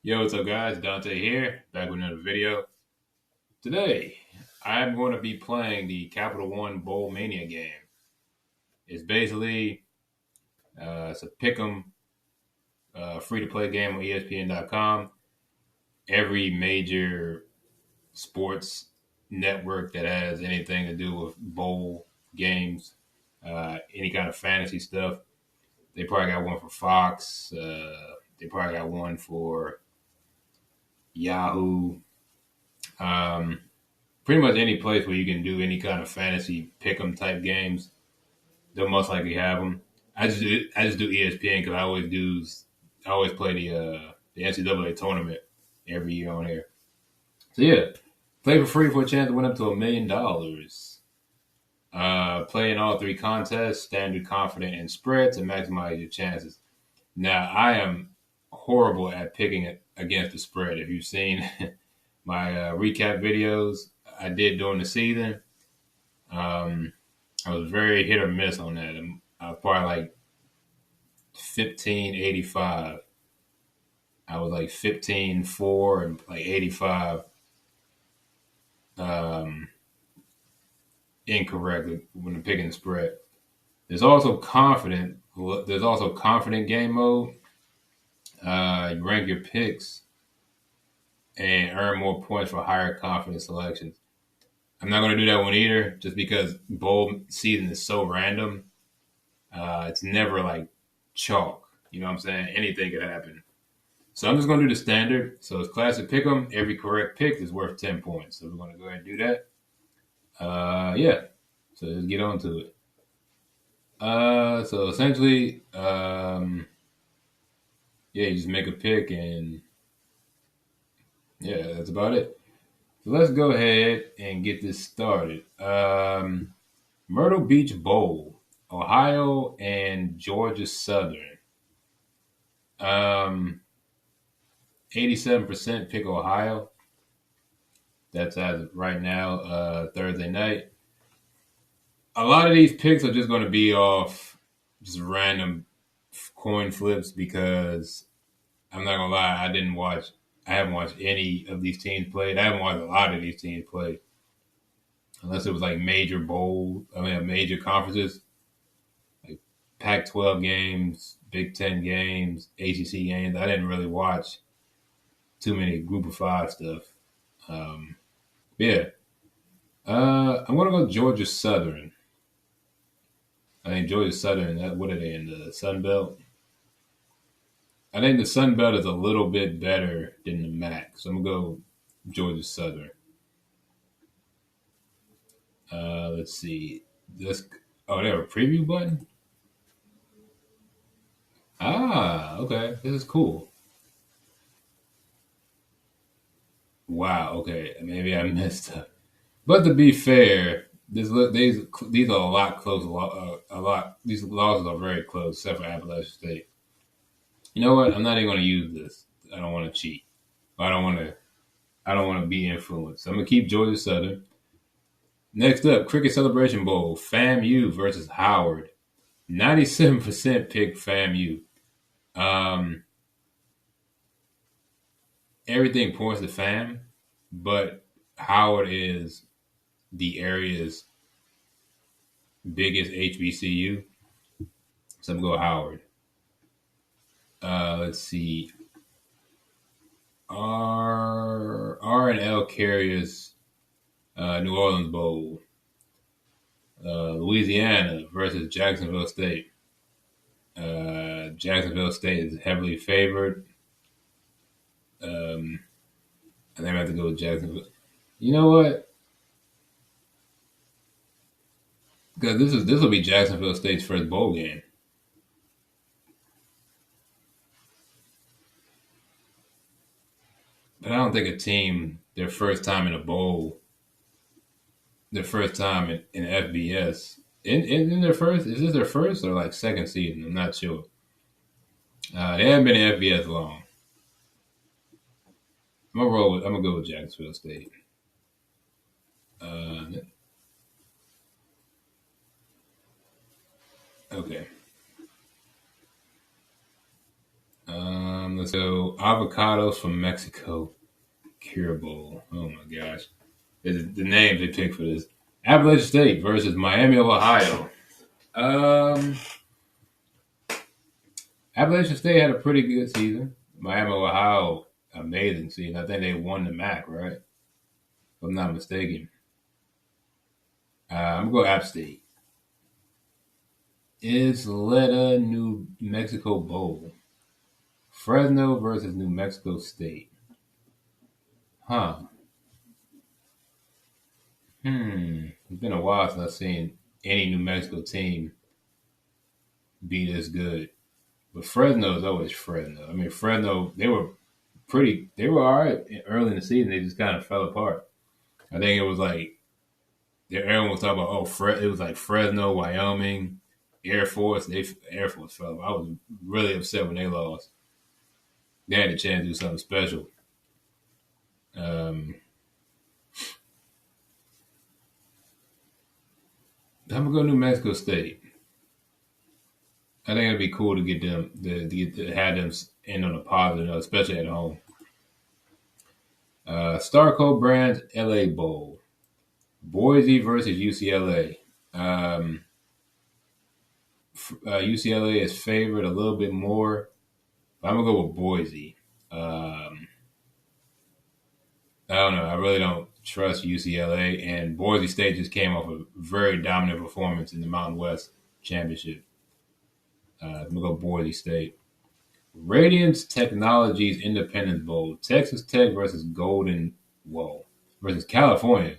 Yo, what's up, guys? Dante here, back with another video. Today, I'm going to be playing the Capital One Bowl Mania game. It's basically it's a pick'em, free-to-play game on ESPN.com. Every major sports network that has anything to do with bowl games, any kind of fantasy stuff, they probably got one for Fox. They probably got one for Yahoo. Um, Pretty much any place where you can do any kind of fantasy pick 'em type games, they'll most likely have them. I just do ESPN because I always play the NCAA tournament every year on here. So yeah, play for free for a chance to win up to $1 million. Play in all three contests, standard, confident, and spread to maximize your chances. Now I am horrible at picking it against the spread. If you've seen my recap videos I did during the season, I was very hit or miss on that. I was probably like 1585. I was like 15-4 and like 85 um, incorrect when picking the spread. There's also confident. There's also confident game mode. You rank your picks and earn more points for higher confidence selections. I'm not going to do that one either, just because bowl season is so random. It's never like chalk. You know what I'm saying? Anything could happen. So I'm just going to do the standard. So it's classic pick 'em. Every correct pick is worth 10 points. So we're going to go ahead and do that. Yeah. So let's get on to it. So essentially, yeah, you just make a pick and yeah, that's about it. So let's go ahead and get this started. Myrtle Beach Bowl, Ohio and Georgia Southern. 87% pick Ohio. That's as of right now, Thursday night. A lot of these picks are just going to be off just random coin flips because I'm not going to lie, I haven't watched any of these teams play. I haven't watched a lot of these teams play. Unless it was like major conferences, like Pac-12 games, Big Ten games, ACC games. I didn't really watch too many Group of Five stuff. Yeah. I'm going to go Georgia Southern. I think Georgia Southern, what are they in the Sun Belt? I think the Sun Belt is a little bit better than the MAC. So I'm going to go Georgia Southern. Let's see. They have a preview button? Ah, okay. This is cool. Wow, okay. Maybe I messed up. But to be fair, these are a lot close. These losses are very close, except for Appalachian State. You know what? I'm not even going to use this. I don't want to cheat. I don't want to be influenced. So I'm gonna keep Georgia Southern. Next up, Cricket Celebration Bowl, FAMU versus Howard. 97% pick FAMU. Everything points to FAM, but Howard is the area's biggest HBCU. So I'm going to go Howard. Let's see. R&L Carriers New Orleans Bowl. Louisiana versus Jacksonville State. Jacksonville State is heavily favored. I think I have to go with Jacksonville. You know what? Because this will be Jacksonville State's first bowl game. But I don't think a team, their first time in a bowl, their first time in FBS, in their first, is this their first or like second season? I'm not sure. They haven't been in FBS long. I'm gonna go with Jacksonville State. Okay. Let's go avocados from Mexico. Cure Bowl. Oh my gosh. The names they picked for this. Appalachian State versus Miami of Ohio. Um, Appalachian State had a pretty good season. Miami of Ohio, amazing season. I think they won the MAC, right? If I'm not mistaken. I'm going to go App State. Isleta, New Mexico Bowl. Fresno versus New Mexico State. Huh. It's been a while since I've seen any New Mexico team be this good. But Fresno is always Fresno. I mean, Fresno, they were all right early in the season. They just kind of fell apart. I think it was like, everyone was talking about, it was like Fresno, Wyoming, Air Force. Air Force fell. I was really upset when they lost. They had a chance to do something special. I'm gonna go New Mexico State. I think it'd be cool to get them to have them end on a positive note, especially at home. Starco Brands LA Bowl. Boise versus UCLA. UCLA is favored a little bit more. But I'm gonna go with Boise. I don't know. I really don't trust UCLA, and Boise State just came off a very dominant performance in the Mountain West Championship. I'm gonna go Boise State. Radiance Technologies Independence Bowl. Texas Tech versus versus California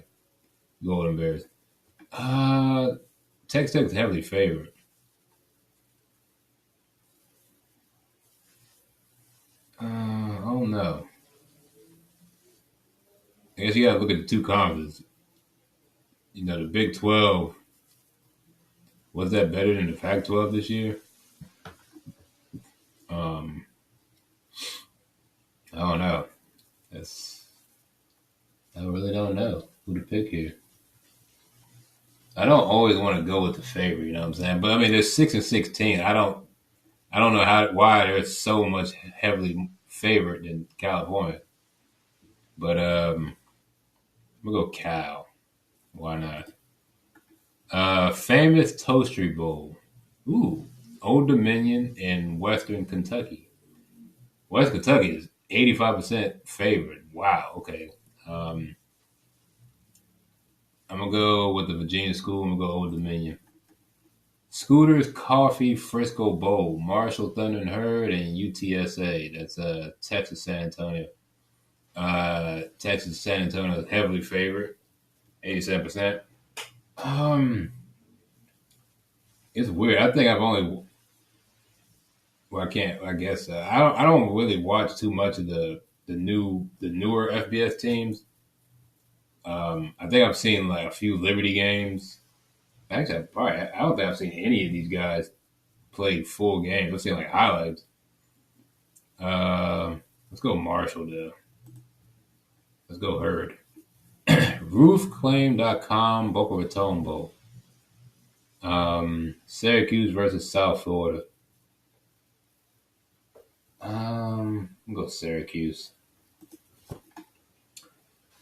Golden Bears. Texas Tech is heavily favored. I don't know. I guess you gotta look at the two conferences. You know, the Big 12, was that better than the Pac 12 this year? I don't know. I really don't know who to pick here. I don't always want to go with the favorite, you know what I'm saying? But I mean, there's 6-16. I don't know why they're so much heavily favored than California. But I'm gonna go Cal. Why not? Famous Toastery Bowl. Ooh, Old Dominion in Western Kentucky. West Kentucky is 85% favored. Wow. Okay. I'm gonna go with the Virginia school. I'm gonna go Old Dominion. Scooters Coffee Frisco Bowl. Marshall Thunder and Herd and UTSA. That's Texas San Antonio. Texas San Antonio is heavily favored. 87%. It's weird. I think I've only. Well, I can't. I guess I don't really watch too much of the newer FBS teams. I think I've seen like a few Liberty games. Actually, I don't think I've seen any of these guys play full games. I've seen like highlights. Let's go Marshall though. Let's go Herd. Roofclaim.com Boca Raton Bowl. Syracuse versus South Florida. I'm gonna go Syracuse.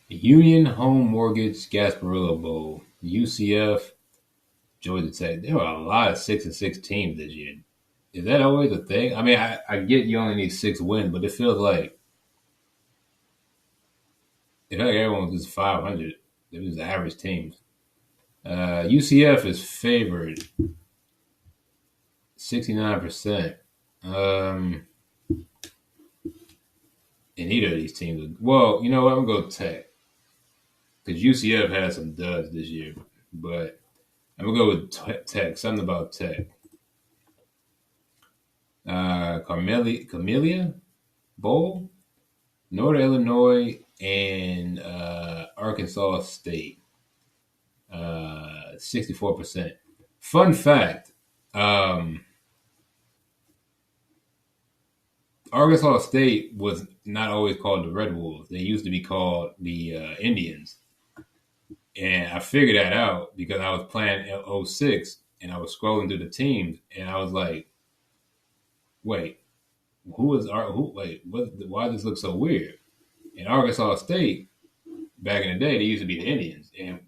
Union Home Mortgage Gasparilla Bowl. UCF, Georgia Tech. There were a lot of 6-6 teams this year. Is that always a thing? I mean, I get you only need 6 wins, but it feels like everyone was just 500. It was average teams. UCF is favored 69%. In either of these teams. Well, you know what? I'm going to go Tech. Because UCF had some duds this year. But I'm going to go with Tech. Something about Tech. Camellia Bowl, Northern Illinois, and Arkansas State. 64%. Fun fact. Arkansas State was not always called the Red Wolves. They used to be called the Indians. And I figured that out because I was playing '06 and I was scrolling through the teams and I was like, wait, who is our who? Wait, what? Why does this look so weird? In Arkansas State, back in the day, they used to be the Indians, and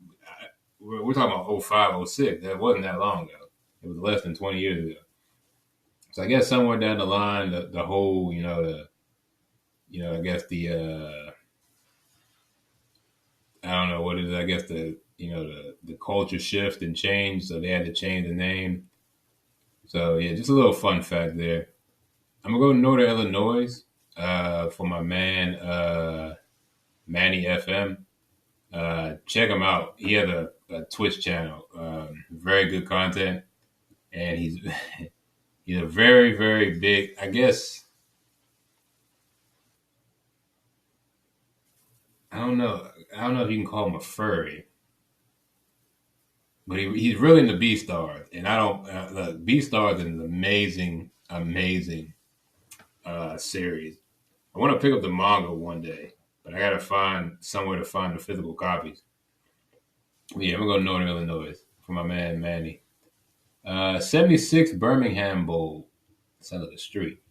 we're talking about '05, '06. That wasn't that long ago. It was less than 20 years ago. So I guess somewhere down the line, the whole, I guess I don't know what it is. I guess the culture shift and change, so they had to change the name. So yeah, just a little fun fact there. I'm gonna go to Northern Illinois for my man ManiFM. Check him out. He has a Twitch channel. Very good content, and he's a very very big. I don't know. I don't know if you can call him a furry, but he's really into B stars. And I don't look. B stars is an amazing, amazing series. I want to pick up the manga one day, but I gotta find somewhere to find the physical copies. Yeah, I'm gonna go to Northern Illinois for my man Manny. 76 Birmingham Bowl. Sounds like a street.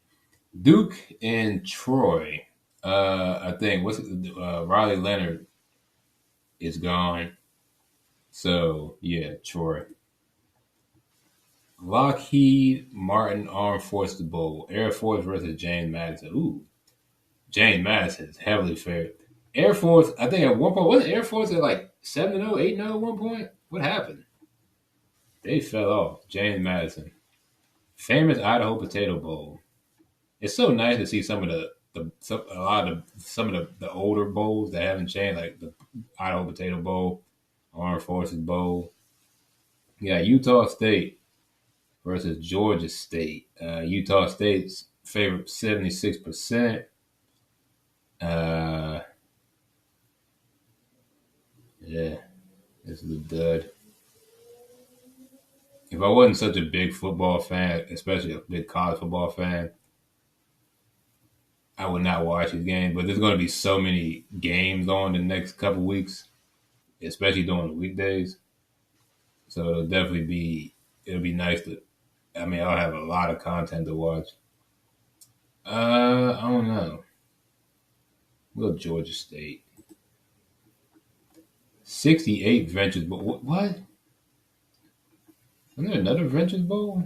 Duke and Troy. I think Riley Leonard is gone. So yeah, Troy. Lockheed Martin Armed Forces Bowl. Air Force versus James Madison. Ooh, James Madison is heavily favored. Air Force, I think at one point, wasn't Air Force at like 7-0, 8-0 at one point? What happened? They fell off. James Madison. Famous Idaho Potato Bowl. It's so nice to see some of the older bowls that haven't changed, like the Idaho Potato Bowl, Armed Forces Bowl. Yeah, Utah State versus Georgia State. Utah State's favorite 76%. Uh, yeah, this is a dud. If I wasn't such a big football fan, especially a big college football fan, I would not watch these games. But there's going to be so many games on the next couple weeks, especially during the weekdays. So it'll be nice to. I mean, I'll have a lot of content to watch. I don't know. We'll Georgia State. 68 Ventures Bowl. What? Isn't there another Ventures Bowl?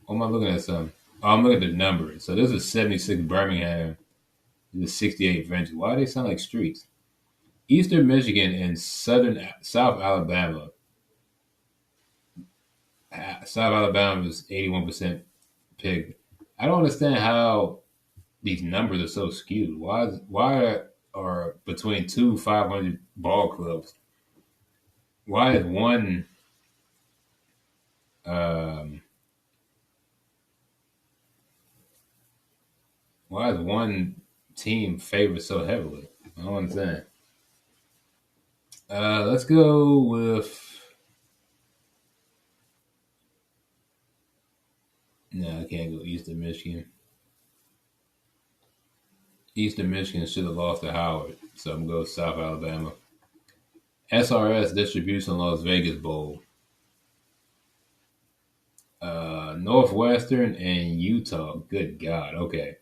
Or am I looking at something? Oh, I'm looking at the numbers. So this is 76 Birmingham. This is 68 Ventures. Why do they sound like streets? Eastern Michigan and South Alabama. South Alabama is 81% pick. I don't understand how these numbers are so skewed. Why are between two 500 ball clubs? Why is um, one team favored so heavily? I don't understand. Let's go with. No, I can't go Eastern Michigan. Eastern Michigan should have lost to Howard, so I'm going to go South Alabama. SRS Distribution Las Vegas Bowl. Northwestern and Utah. Good God. Okay.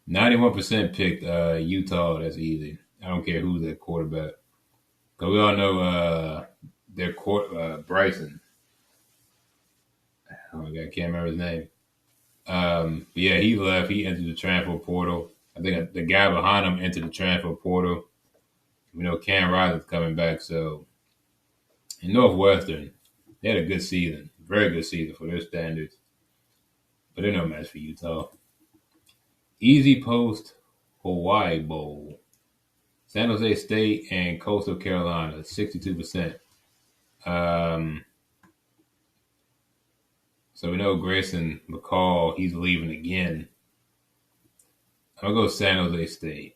91% picked Utah. That's easy. I don't care who's their quarterback. Because we all know their Bryson. Oh my God, I can't remember his name. But yeah, he left. He entered the transfer portal. I think the guy behind him entered the transfer portal. We know Cam Rising's coming back. So in Northwestern, they had a good season. Very good season for their standards. But they're no match for Utah. Easy Post Hawaii Bowl. San Jose State and Coastal Carolina, 62%. So we know Grayson McCall, he's leaving again. I'm going to go San Jose State.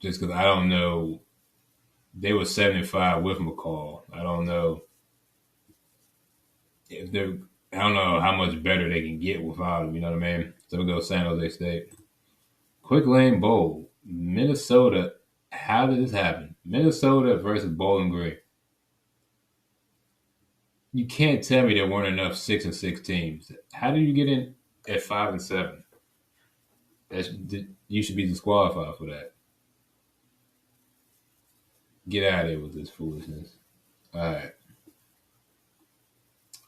Just because I don't know. They were 75 with McCall. I don't know if they're. I don't know how much better they can get without him. You know what I mean? So we go San Jose State. Quick Lane Bowl, Minnesota. How did this happen? Minnesota versus Bowling Green. You can't tell me there weren't enough 6-6 teams. How did you get in at 5-7? You should be disqualified for that. Get out of here with this foolishness. All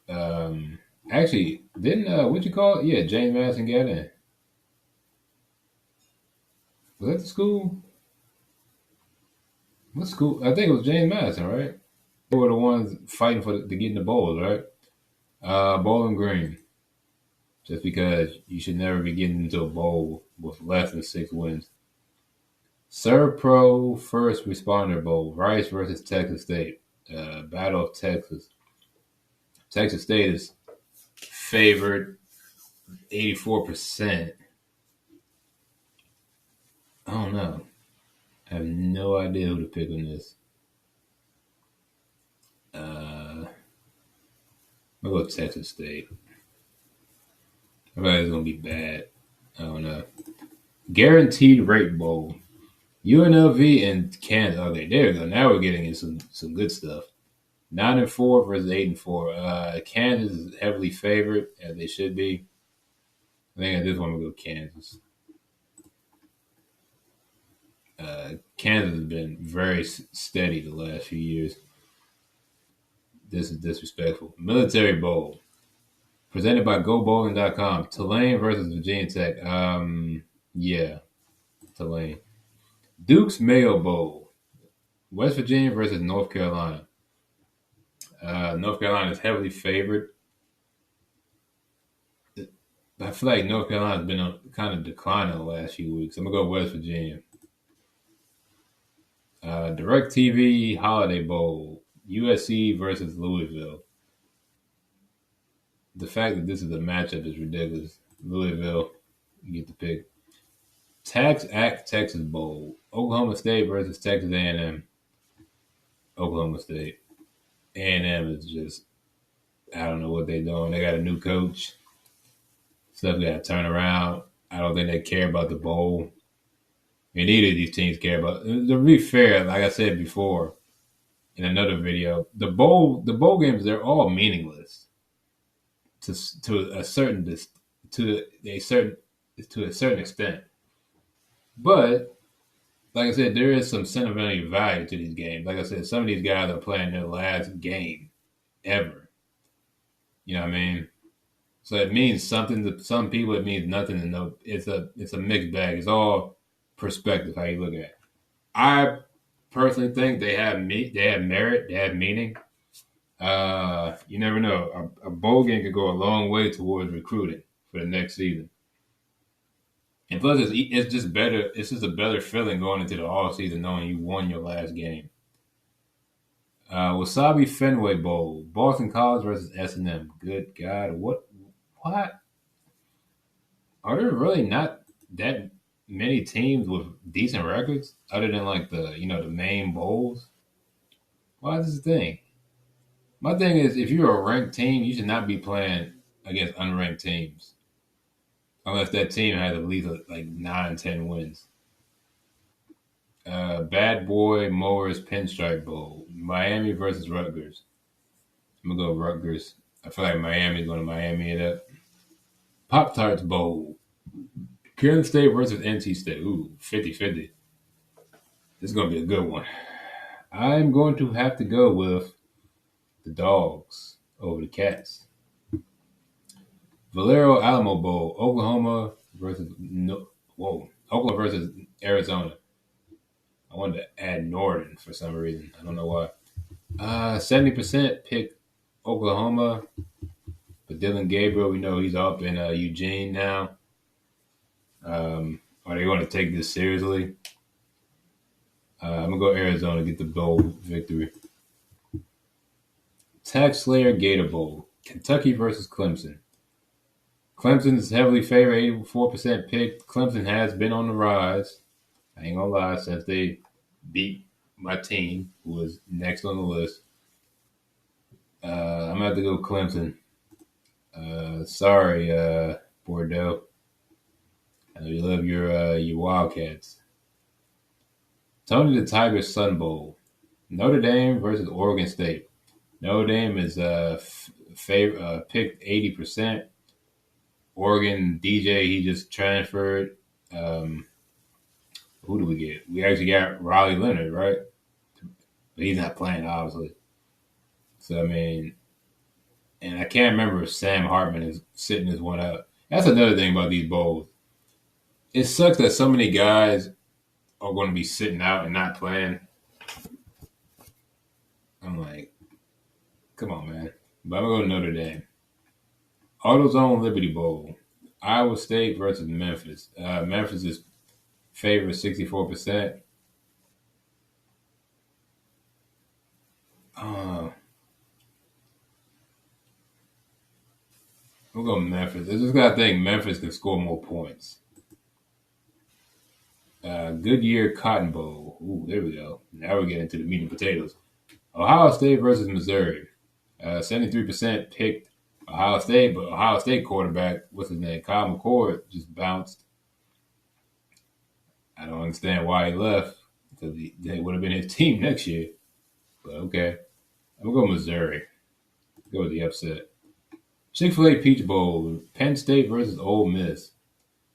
right. Actually, didn't what you call it? Yeah, James Madison got in. Was that the school? What school? I think it was James Madison, right? They were the ones fighting to get in the bowls, right? Bowling Green. Just because you should never be getting into a bowl with less than 6 wins. Servpro First Responder Bowl, Rice versus Texas State. Battle of Texas. Texas State is favored 84%. I don't know. I have no idea who to pick on this. I'll go Texas State. I feel like it's going to be bad. I don't know. Guaranteed Rate Bowl. UNLV and Kansas. Okay, there we go. Now we're getting into some good stuff. 9-4 versus 8-4. Kansas is heavily favored, as they should be. I think at this one we'll go Kansas. Kansas has been very steady the last few years. This is disrespectful. Military Bowl. Presented by GoBowling.com. Tulane versus Virginia Tech. Yeah, Tulane. Duke's Mayo Bowl. West Virginia versus North Carolina. North Carolina is heavily favored. I feel like North Carolina's been on kind of decline in the last few weeks. I'm going to go West Virginia. DirecTV Holiday Bowl. USC versus Louisville. The fact that this is a matchup is ridiculous. Louisville, you get the pick. Tax Act Texas Bowl. Oklahoma State versus Texas A&M. Oklahoma State. A&M is just, I don't know what they're doing. They got a new coach. Stuff got to turn around. I don't think they care about the bowl. And neither of these teams care about. To be fair, like I said before in another video, the bowl games, they're all meaningless to a certain extent. But like I said, there is some sentimental value to these games. Like I said, some of these guys are playing their last game ever. You know what I mean? So it means something to some people. It means nothing to no. It's a mixed bag. It's all perspective how you look at it. I personally think they have merit, they have meaning. You never know. A bowl game could go a long way towards recruiting for the next season. And plus, it's just better. It's just a better feeling going into the off season knowing you won your last game. Wasabi Fenway Bowl, Boston College versus S&M. Good God, what? Are there really not that many teams with decent records other than like the main bowls? Why is this a thing? My thing is, if you're a ranked team, you should not be playing against unranked teams. Unless that team has at least like 9-10 wins. Bad Boy Mowers Pinstripe Bowl. Miami versus Rutgers. I'm going to go Rutgers. I feel like Miami's going to Miami it up. Pop-Tarts Bowl. Kansas State versus NC State. Ooh, 50-50. This is going to be a good one. I'm going to have to go with the Dogs over the Cats. Valero Alamo Bowl. Oklahoma versus Arizona. I wanted to add Northern for some reason. I don't know why. 70% pick Oklahoma. But Dylan Gabriel, we know he's up in Eugene now. Are they going to take this seriously? I'm going to go Arizona, get the bowl victory. Tax Slayer Gator Bowl. Kentucky versus Clemson. Clemson is heavily favored, 84% picked. Clemson has been on the rise. I ain't going to lie, since they beat my team, who was next on the list. I'm going to have to go Clemson. Sorry, Bordeaux. I know you love your Wildcats. Tony the Tiger Sun Bowl. Notre Dame versus Oregon State. Notre Dame is picked 80%. Oregon DJ, he just transferred. Um, who do we get? We actually got Riley Leonard, right? But he's not playing, obviously. So, I mean, and I can't remember if Sam Hartman is sitting this one out. That's another thing about these bowls. It sucks that so many guys are going to be sitting out and not playing. I'm like, come on, man. But I'm going to go to Notre Dame. AutoZone Liberty Bowl. Iowa State versus Memphis. Memphis is favored 64%. We'll go Memphis. I just got to think Memphis can score more points. Goodyear Cotton Bowl. Ooh, there we go. Now we're getting to the meat and potatoes. Ohio State versus Missouri. 73% picked Ohio State, but Ohio State quarterback, what's his name? Kyle McCord just bounced. I don't understand why he left because they would have been his team next year. But okay. I'm going to go Missouri. Go with the upset. Chick-fil-A Peach Bowl. Penn State versus Ole Miss.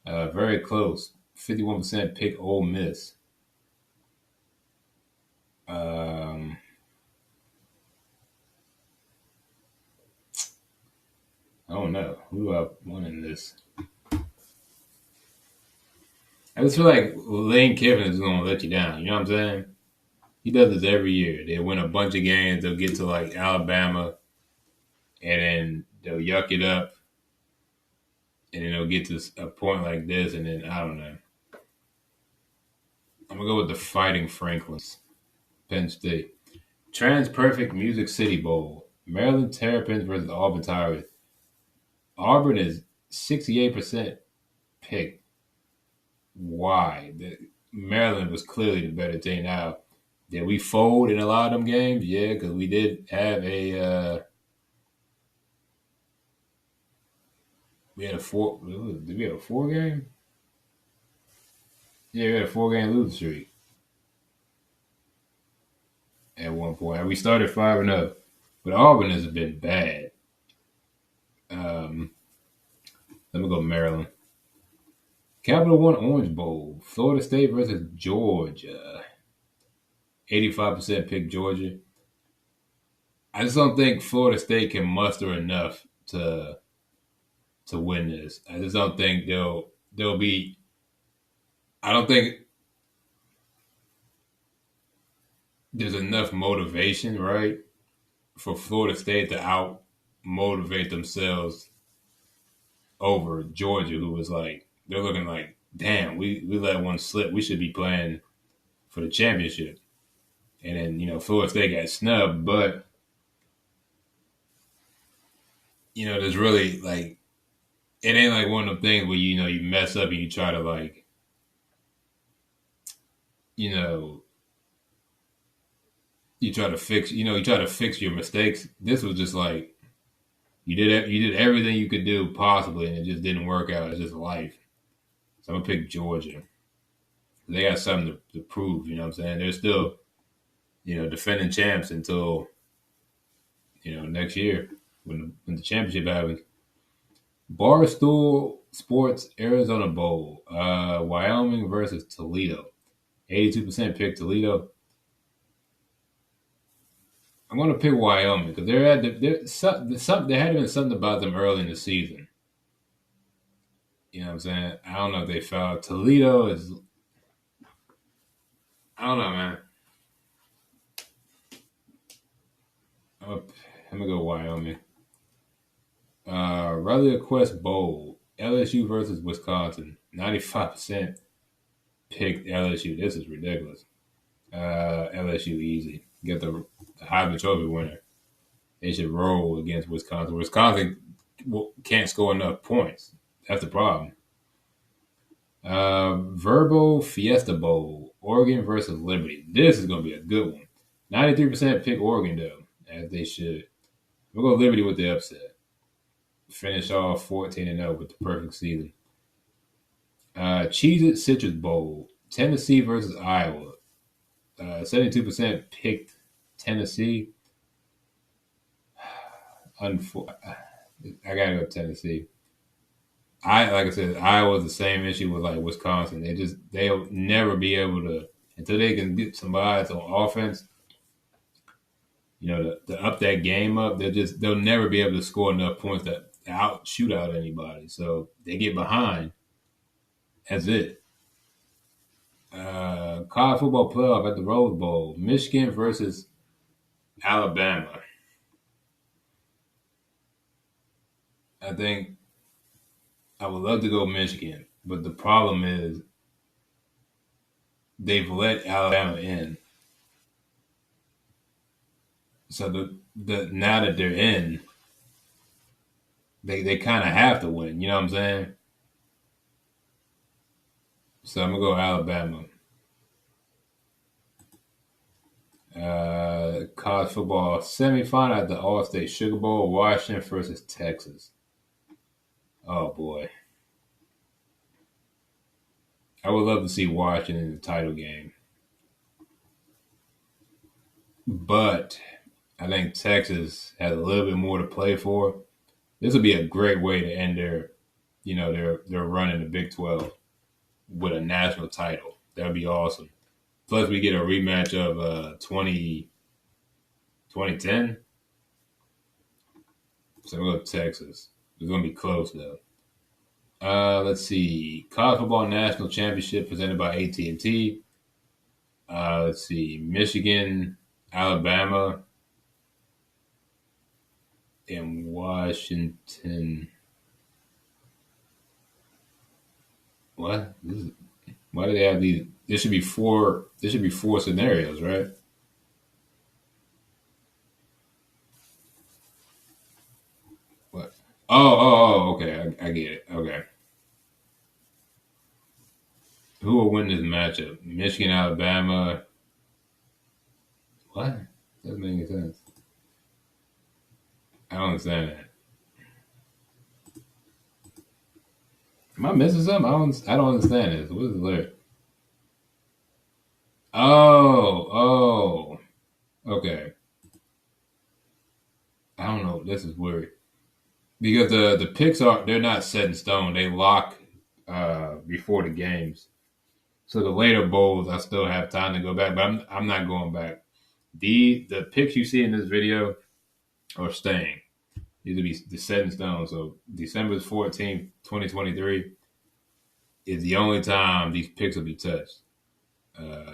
Very close. 51% pick Ole Miss. I don't know. Who do I want in this? I just feel like Lane Kiffin is going to let you down. You know what I'm saying? He does this every year. They win a bunch of games. They'll get to like Alabama, and then they'll yuck it up, and then they'll get to a point like this, and then I don't know. I'm going to go with the Fighting Franklins. Penn State. Trans-Perfect Music City Bowl. Maryland Terrapins versus Auburn Tigers. Auburn is 68% picked. Why? Maryland was clearly the better team. Now, did we fold in a lot of them games? Yeah, because we did have we had a four. Did we have a 4-game? Yeah, we had a 4-game losing streak at one point. And we started 5-0, but Auburn has been bad. Let me go Maryland. Capital One Orange Bowl. Florida State versus Georgia. 85% pick Georgia. I just don't think Florida State can muster enough to win this. I just don't think they'll be. I don't think there's enough motivation, right, for Florida State to out motivate themselves over Georgia, who was like they're looking like, damn, we let one slip. We should be playing for the championship. And then Florida State got snubbed, but there's really like it ain't like one of them things where you mess up and you try to like you try to fix your mistakes. This was just like you did everything you could do possibly and it just didn't work out. It's just life. So I'm gonna pick Georgia. They got something to prove, you know what I'm saying? They're still defending champs until next year when the championship happens. Barstool Sports Arizona Bowl. Wyoming versus Toledo. 82% pick Toledo. I'm going to pick Wyoming because there had been something about them early in the season. You know what I'm saying? I don't know if they fouled. Toledo is. I don't know, man. I'm going to go Wyoming. Raleigh Quest Bowl. LSU versus Wisconsin. 95% picked LSU. This is ridiculous. LSU easy. Get the Heisman Trophy winner. They should roll against Wisconsin. Wisconsin can't score enough points. That's the problem. Verbo Fiesta Bowl. Oregon versus Liberty. This is going to be a good one. 93% pick Oregon, though, as they should. We'll go Liberty with the upset. Finish off 14-0 with the perfect season. Cheez-It Citrus Bowl. Tennessee versus Iowa. 72% picked Tennessee. I gotta go Tennessee. like I said, Iowa's the same issue with like Wisconsin. They'll never be able to until they can get some odds on offense. To up that game up, they'll never be able to score enough points to shoot out anybody. So they get behind. That's it. College football playoff at the Rose Bowl: Michigan versus Alabama. I think I would love to go Michigan, but the problem is they've let Alabama in. So now that they're in, they kind of have to win. You know what I'm saying? So I'm gonna go Alabama. College football semifinal at the All-State Sugar Bowl: Washington versus Texas. Oh boy, I would love to see Washington in the title game, but I think Texas has a little bit more to play for. This would be a great way to end their run in the Big 12 with a national title. That would be awesome. Plus, we get a rematch of 2010. So we'll go Texas. It's going to be close, though. Let's see. College Football National Championship presented by AT&T. Let's see. Michigan, Alabama, and Washington. What? Why do they have these? There should be four. There should be four scenarios, right? What? Oh. Okay, I get it. Okay. Who will win this matchup? Michigan, Alabama. What? Doesn't make any sense. I don't understand that. Am I missing something? I don't understand this. What is the lyric? Oh. Okay. I don't know. This is weird because the picks they're not set in stone. They lock before the games. So the later bowls, I still have time to go back, but I'm not going back. The picks you see in this video are staying. These will be set in stone. So December 14th, 2023 is the only time these picks will be touched.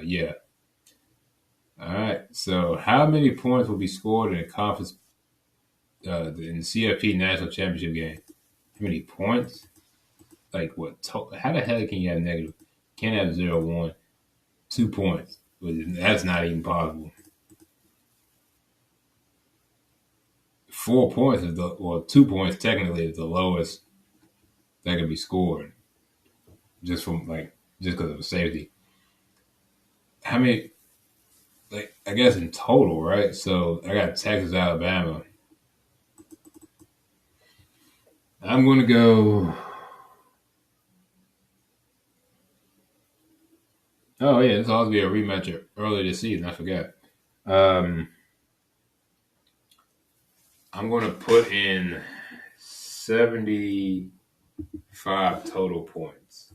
Yeah. All right. So how many points will be scored in a conference in the CFP National Championship game? How many points? Like what? How the hell can you have negative? Can't have 0-1. 2 points. That's not even possible. 4 points is 2 points technically is the lowest that can be scored. Just because of safety. How many? Like I guess in total, right? So I got Texas, Alabama. I'm going to go. Oh yeah, this will also be a rematch earlier this season. I forgot. I'm going to put in 75 total points.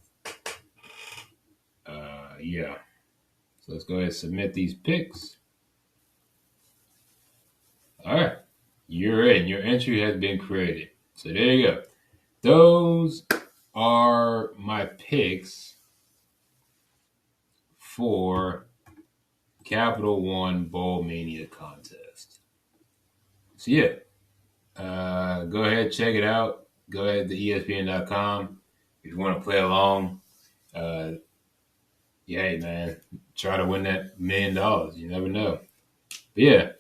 Yeah. So let's go ahead and submit these picks. All right. You're in. Your entry has been created. So there you go. Those are my picks for Capital One Bowl Mania contest. So yeah. Go ahead, check it out. Go ahead to ESPN.com if you want to play along. Hey man, try to win that $1 million. You never know. But yeah,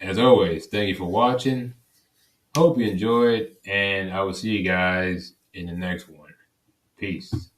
as always, thank you for watching. Hope you enjoyed, and I will see you guys in the next one. Peace.